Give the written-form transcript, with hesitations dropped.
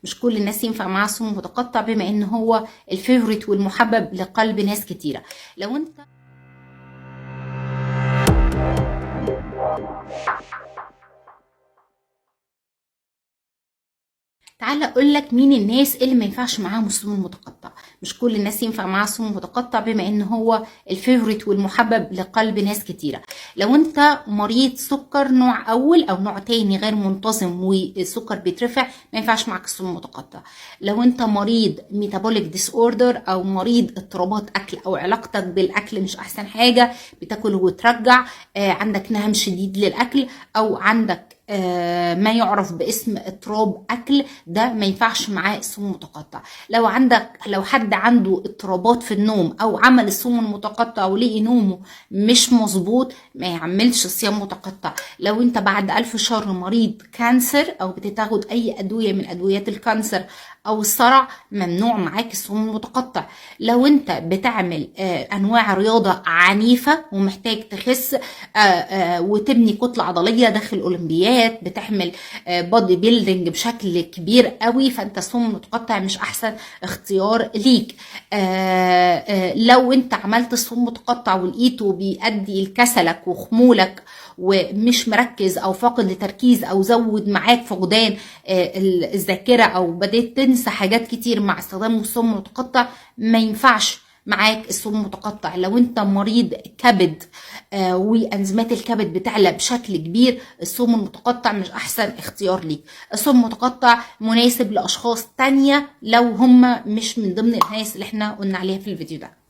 مش كل الناس ينفع معاها الصوم متقطع، بما ان هو الفيفوريت والمحبب لقلب ناس كتيره. لو انت تعالى اقول لك مين الناس اللي ما ينفعش معاهم الصوم المتقطع. مش كل الناس ينفع معاها الصوم المتقطع، بما ان هو الفيفوريت والمحبب لقلب ناس كتيره. لو انت مريض سكر نوع اول او نوع تاني غير منتظم والسكر بيترفع، ما ينفعش معاك الصوم المتقطع. لو انت مريض ميتابوليك ديس اوردر او مريض اضطرابات اكل او علاقتك بالاكل مش احسن حاجه، بتاكل وترجع، عندك نهم شديد للاكل، او عندك ما يعرف باسم اضطراب اكل، ده ما ينفعش معاه الصوم المتقطع. لو حد عنده اضطرابات في النوم او عمل الصوم المتقطع ولقي نومه مش مظبوط، ما يعملش صيام متقطع. لو انت بعد 1000 شهر مريض كانسر او بتاخد اي ادويه من ادويات الكانسر او الصرع، ممنوع معاك الصوم المتقطع. لو انت بتعمل انواع رياضه عنيفه ومحتاج تخس وتبني كتله عضليه داخل اولمبيات، بتعمل بودي بيلدينج بشكل كبير قوي، فانت الصوم المتقطع مش احسن اختيار ليك. لو انت عملت الصوم متقطع ولقيته بيؤدي لكسلك وخمولك ومش مركز او فاقد لتركيز او زود معاك فقدان الذاكره او بدأت تنسى حاجات كتير مع استخدام الصوم المتقطع، ما ينفعش معاك الصوم المتقطع. لو انت مريض كبد وانزيمات الكبد بتعلى بشكل كبير، الصوم المتقطع مش احسن اختيار ليك. الصوم المتقطع مناسب لاشخاص تانية لو هم مش من ضمن الناس اللي احنا قلنا عليها في الفيديو ده.